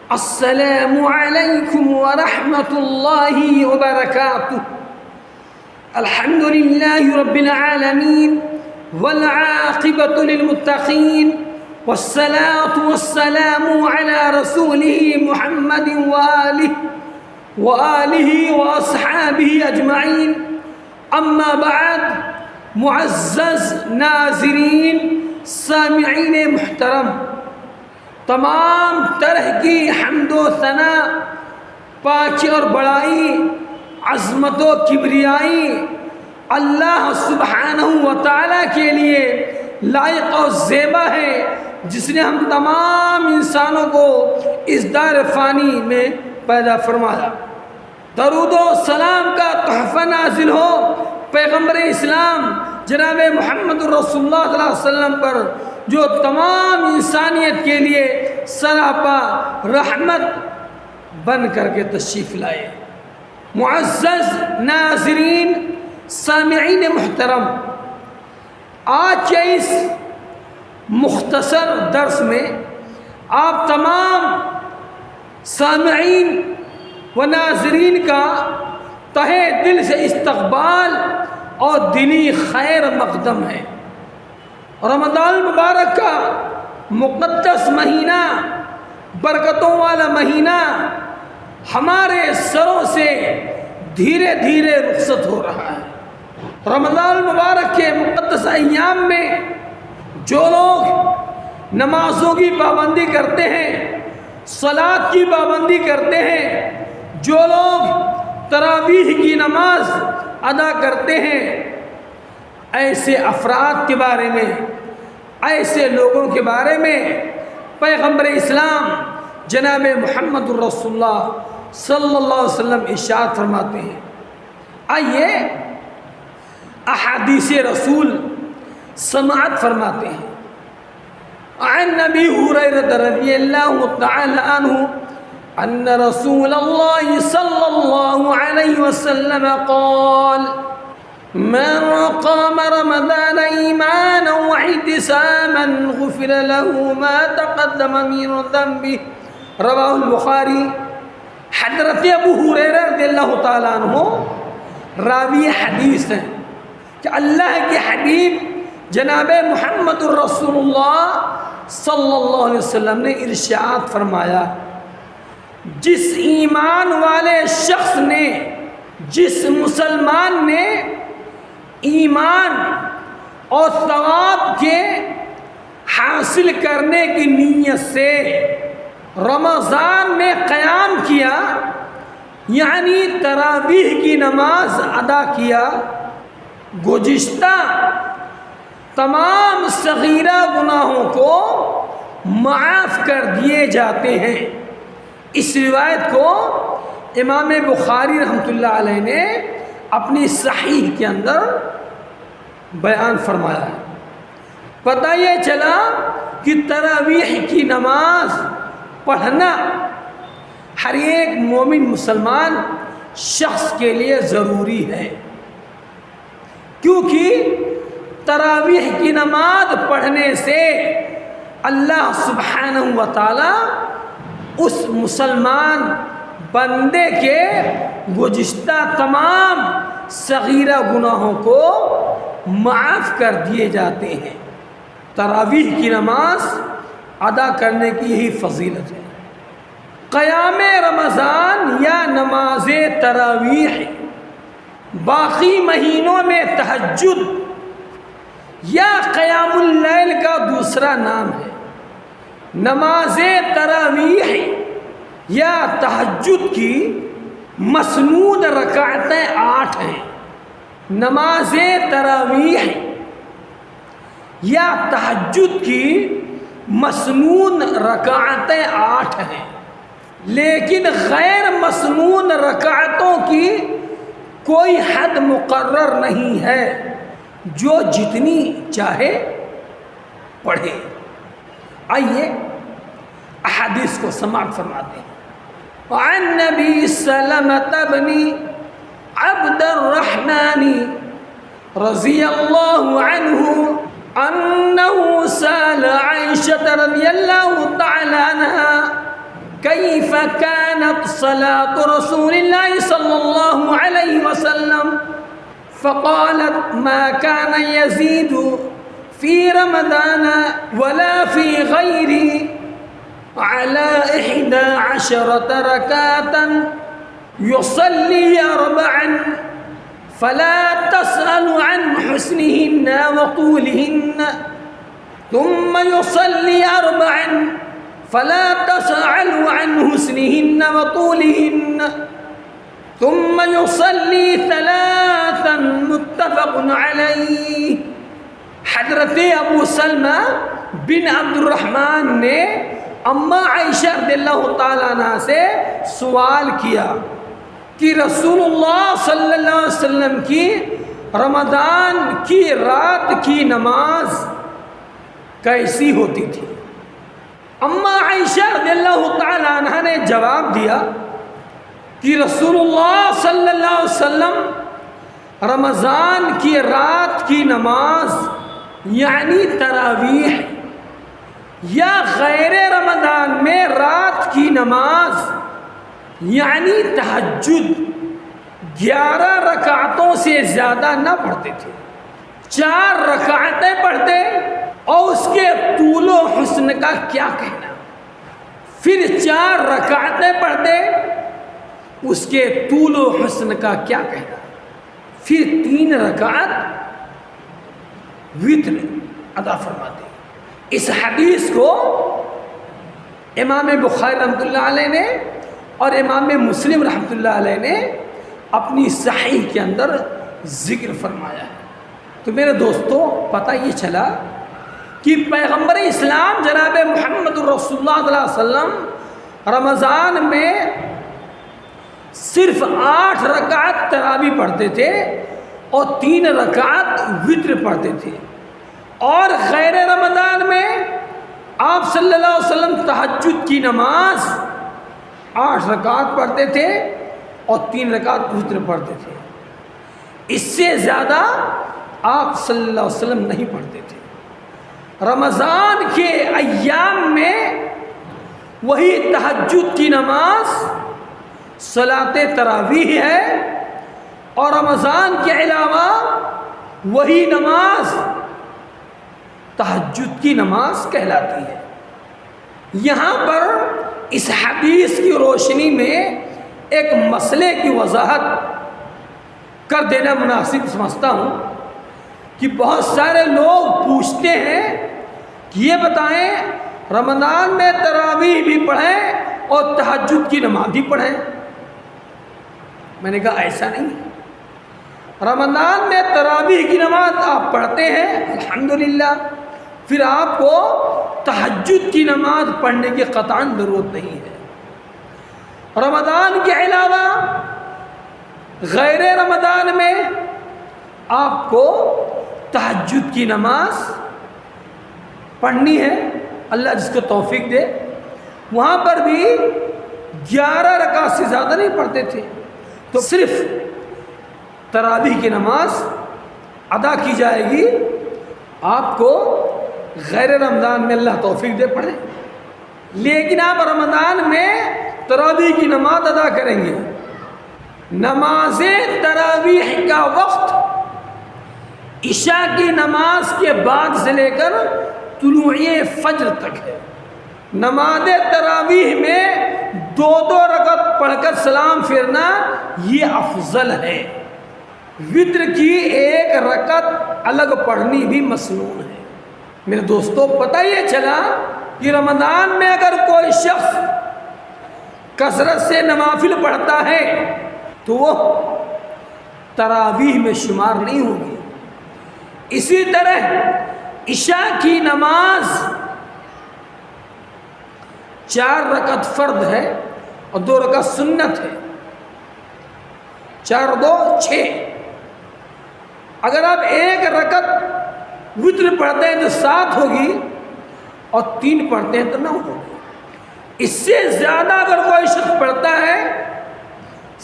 السلام علیکم ورحمۃ اللہ وبرکاتہ۔ الحمد للہ رب العالمین والعاقبۃ للمتقین والصلاة والسلام علی رسولہ محمد وآلہ واصحابہ اجمعین، اما بعد۔ معزز ناظرین، سامعین محترم، تمام طرح کی حمد و ثنا، پاکی اور بڑائی، عظمت و کبریائی اللہ سبحانہ و تعالیٰ کے لیے لائق اور زیبا ہے، جس نے ہم تمام انسانوں کو اس دار فانی میں پیدا فرمایا۔ درود و سلام کا تحفہ نازل ہو پیغمبر اسلام جناب محمد رسول اللہ صلی اللہ علیہ وسلم پر، جو تمام انسانیت کے لیے سراپا رحمت بن کر کے تشریف لائے۔ معزز ناظرین، سامعین محترم، آج کے اس مختصر درس میں آپ تمام سامعین و ناظرین کا تہہ دل سے استقبال اور دینی خیر مقدم ہے۔ رمضان المبارک کا مقدس مہینہ، برکتوں والا مہینہ ہمارے سروں سے دھیرے دھیرے رخصت ہو رہا ہے۔ رمضان المبارک کے مقدس ایام میں جو لوگ نمازوں کی پابندی کرتے ہیں، صلاۃ کی پابندی کرتے ہیں، جو لوگ تراویح کی نماز ادا کرتے ہیں، ایسے افراد کے بارے میں، ایسے لوگوں کے بارے میں پیغمبر اسلام جناب محمد رسول اللہ صلی اللہ علیہ وسلم ارشاد فرماتے ہیں۔ آئیے احادیث رسول سماعت فرماتے ہیں۔ عن ابی ہریرہ رضی اللہ تعالی عنہ ان رسول اللہ صلی اللہ علیہ وسلم قال: من قام رمضان ایمانا واحتسابا غفر له ما تقدم من ذنبه، رواہ البخاری۔ حضرت ابو ہریرہ رضی اللہ تعالیٰ عنہ راوی حدیث ہیں کہ اللہ کے حبیب جناب محمد رسول اللہ صلی اللہ علیہ وسلم نے ارشاد فرمایا، جس ایمان والے شخص نے، جس مسلمان نے ایمان اور ثواب کے حاصل کرنے کی نیت سے رمضان میں قیام کیا، یعنی تراویح کی نماز ادا کیا، گزشتہ تمام صغیرہ گناہوں کو معاف کر دیے جاتے ہیں۔ اس روایت کو امام بخاری رحمۃ اللہ علیہ نے اپنی صحیح کے اندر بیان فرمایا ہے۔ پتہ یہ چلا کہ تراویح کی نماز پڑھنا ہر ایک مومن مسلمان شخص کے لیے ضروری ہے، کیونکہ تراویح کی نماز پڑھنے سے اللہ سبحانہ و تعالی اس مسلمان بندے کے گزشتہ تمام صغیرہ گناہوں کو معاف کر دیے جاتے ہیں۔ تراویح کی نماز ادا کرنے کی یہی فضیلت ہے۔ قیام رمضان یا نماز تراویح باقی مہینوں میں تہجد یا قیام اللیل کا دوسرا نام ہے۔ نماز تراویح یا تہجد کی مسنود رکعتیں 8 ہیں۔ نماز تراویح یا تہجد کی مسنون رکعتیں 8 ہیں، لیکن غیر مسنون رکعتوں کی کوئی حد مقرر نہیں ہے، جو جتنی چاہے پڑھے۔ آئیے احادیث کو سماعت فرماتے ہیں۔ وعن نبی سلمة بن عبد الرحمن رضی اللہ عنہ انہ سأل عائشة رضی اللہ تعالی عنہ كيف كانت صلاة رسول الله صلى الله عليه وسلم فقالت ما كان يزيد في رمضان ولا في غيره على 11 ركعة يصلي 4 فلا تسأل عن حسنهن وطولهن ثم يصلي 4 فلا تسأل عن حسنهن وطولهن ثم يصلي 3 متفق علیہ۔ حضرت ابو سلمہ بن عبد الرحمن نے اماں عائشہ رضی اللہ تعالیٰ عنہ سے سوال کیا کہ رسول اللہ صلی اللہ علیہ وسلم کی رمضان کی رات کی نماز کیسی ہوتی تھی؟ اماں عائشہ رضی اللہ تعالیٰ عنہ نے جواب دیا کہ رسول اللہ صلی اللہ علیہ وسلم رمضان کی رات کی نماز یعنی تراویح یا غیر رمضان میں رات کی نماز یعنی تہجد 11 رکعتوں سے زیادہ نہ پڑھتے تھے، 4 رکعتیں پڑھتے، اور اس کے طول و حسن کا کیا کہنا، پھر 4 رکعتیں پڑھتے، اس کے طول و حسن کا کیا کہنا، پھر 3 رکعت وتر ادا فرماتے۔ اس حدیث کو امام بخاری رحمۃ اللہ علیہ نے اور امام مسلم رحمۃ اللہ علیہ نے اپنی صحیح کے اندر ذکر فرمایا ہے۔ تو میرے دوستو، پتہ یہ چلا کہ پیغمبر اسلام جناب محمد رسول اللہ صلی اللہ علیہ وسلم رمضان میں صرف 8 رکعت تراویح پڑھتے تھے اور 3 رکعت وتر پڑھتے تھے، اور غیر رمضان میں آپ صلی اللہ علیہ وسلم تہجد کی نماز 8 رکعت پڑھتے تھے اور 3 رکعت وتر پڑھتے تھے، اس سے زیادہ آپ صلی اللہ علیہ وسلم نہیں پڑھتے تھے۔ رمضان کے ایام میں وہی تہجد کی نماز صلاۃ تراویح ہے، اور رمضان کے علاوہ وہی نماز تہجد کی نماز کہلاتی ہے۔ یہاں پر اس حدیث کی روشنی میں ایک مسئلے کی وضاحت کر دینا مناسب سمجھتا ہوں کہ بہت سارے لوگ پوچھتے ہیں کہ یہ بتائیں رمضان میں تراویح بھی پڑھیں اور تہجد کی نماز بھی پڑھیں۔ میں نے کہا ایسا نہیں، رمضان میں تراویح کی نماز آپ پڑھتے ہیں الحمدللہ، پھر آپ کو تہجد کی نماز پڑھنے کی قطعاً ضرورت نہیں ہے۔ رمضان کے علاوہ غیر رمضان میں آپ کو تہجد کی نماز پڑھنی ہے، اللہ جس کو توفیق دے۔ وہاں پر بھی 11 رکعت سے زیادہ نہیں پڑھتے تھے، تو صرف تراویح کی نماز ادا کی جائے گی۔ آپ کو غیر رمضان میں اللہ توفیق دے پڑھیں، لیکن آپ رمضان میں تراویح کی نماز ادا کریں گے۔ نماز تراویح کا وقت عشاء کی نماز کے بعد سے لے کر طلوع فجر تک ہے۔ نماز تراویح میں 2 رکعت پڑھ کر سلام پھیرنا یہ افضل ہے، وتر کی 1 رکعت الگ پڑھنی بھی مسنون ہے۔ میرے دوستو، پتہ یہ چلا کہ رمضان میں اگر کوئی شخص کثرت سے نوافل پڑھتا ہے تو وہ تراویح میں شمار نہیں ہوگی۔ اسی طرح عشاء کی نماز 4 رکعت فرض ہے اور 2 رکعت سنت ہے، 4 اور 2 6۔ اگر آپ 1 رکعت وتر پڑھتے ہیں تو 7 ہوگی، اور 3 پڑھتے ہیں تو 9 ہوگی۔ اس سے زیادہ اگر کوئی شخص پڑھتا ہے،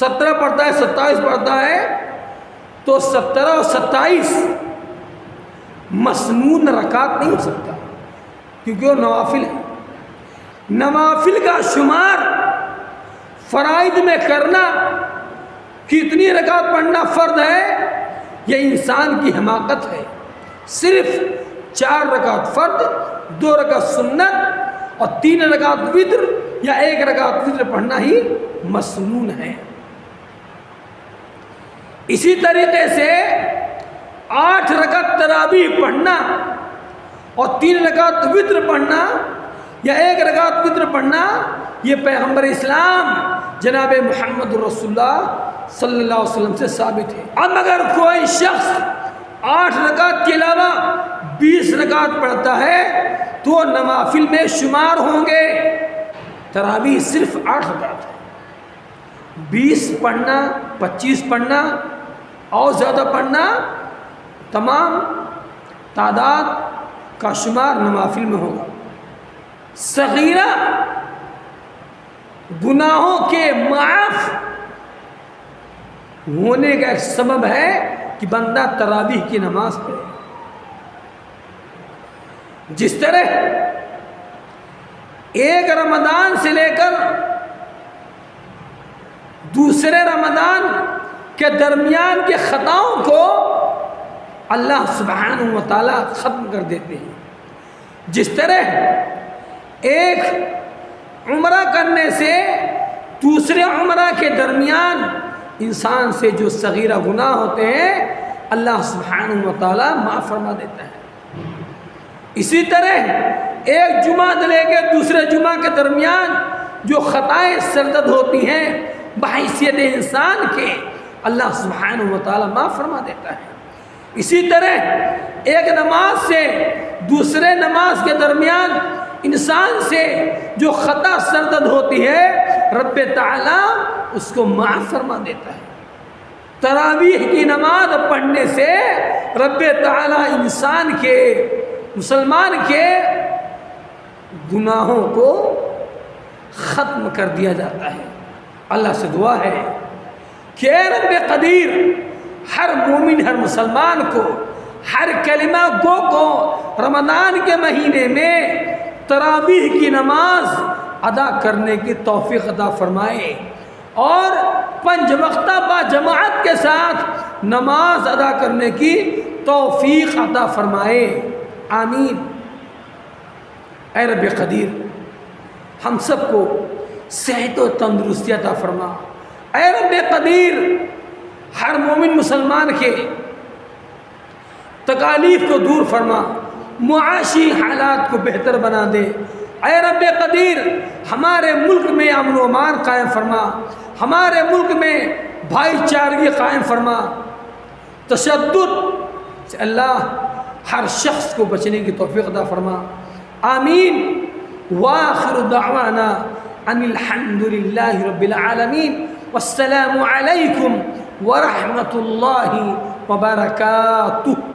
17 پڑھتا ہے، 27 پڑھتا ہے، تو 17 اور 27 مسنون رکعت نہیں ہو سکتا، کیونکہ وہ نوافل ہے۔ نوافل کا شمار فرائض میں کرنا، کتنی رکعت پڑھنا فرض ہے، یہ انسان کی حماقت ہے۔ صرف 4 رکعت فرض، 2 رکعت سنت اور 3 رکعت وتر یا 1 رکعت وتر پڑھنا ہی مسنون ہے۔ اسی طریقے سے 8 رکعت تراویح پڑھنا اور 3 رکعت وتر پڑھنا یا 1 رکعت وتر پڑھنا، یہ پیغمبر اسلام جناب محمد رسول اللہ صلی اللہ علیہ وسلم سے ثابت ہے۔ اب اگر کوئی شخص 8 رکعت کے علاوہ 20 رکعت پڑھتا ہے تو نوافل میں شمار ہوں گے۔ تراویح صرف 8 رکعت ہے، 20 پڑھنا، 25 پڑھنا اور زیادہ پڑھنا، تمام تعداد کا شمار نوافل میں ہوگا۔ صغیرہ گناہوں کے معاف ہونے کا ایک سبب ہے کہ بندہ تراویح کی نماز پڑھے۔ جس طرح ایک رمضان سے لے کر دوسرے رمضان کے درمیان کے خطاؤں کو اللہ سبحانہ و تعالی ختم کر دیتے ہیں، جس طرح ایک عمرہ کرنے سے دوسرے عمرہ کے درمیان انسان سے جو صغیرہ گناہ ہوتے ہیں اللہ سبحانہ و تعالی معاف فرما دیتا ہے۔ اسی طرح ایک جمعہ سے لے کے دوسرے جمعہ کے درمیان جو خطائیں سرزد ہوتی ہیں بحیثیت انسان کے، اللہ سبحانہ و تعالی معاف فرما دیتا ہے۔ اسی طرح ایک نماز سے دوسرے نماز کے درمیان انسان سے جو خطا سرزد ہوتی ہے رب تعالی اس کو معاف فرما دیتا ہے۔ تراویح کی نماز پڑھنے سے رب تعالی انسان کے، مسلمان کے گناہوں کو ختم کر دیا جاتا ہے۔ اللہ سے دعا ہے کہ اے رب قدیر، ہر مومن، ہر مسلمان کو، ہر کلمہ گو کو رمضان کے مہینے میں تراویح کی نماز ادا کرنے کی توفیق عطا فرمائے اور 5 وقتہ با جماعت کے ساتھ نماز ادا کرنے کی توفیق عطا فرمائے، آمین۔ اے رب قدیر، ہم سب کو صحت و تندرستی عطا فرما۔ اے رب قدیر، ہر مومن مسلمان کے تکالیف کو دور فرما، معاشی حالات کو بہتر بنا دے۔ اے رب قدیر، ہمارے ملک میں امن و امان قائم فرما، ہمارے ملک میں بھائی چارگی قائم فرما، تشدد سے اللہ ہر شخص کو بچنے کی توفیق عطا فرما، آمین۔ وآخر دعوانا ان الحمد للہ رب العالمین، والسلام علیکم ورحمۃ اللہ وبرکاتہ۔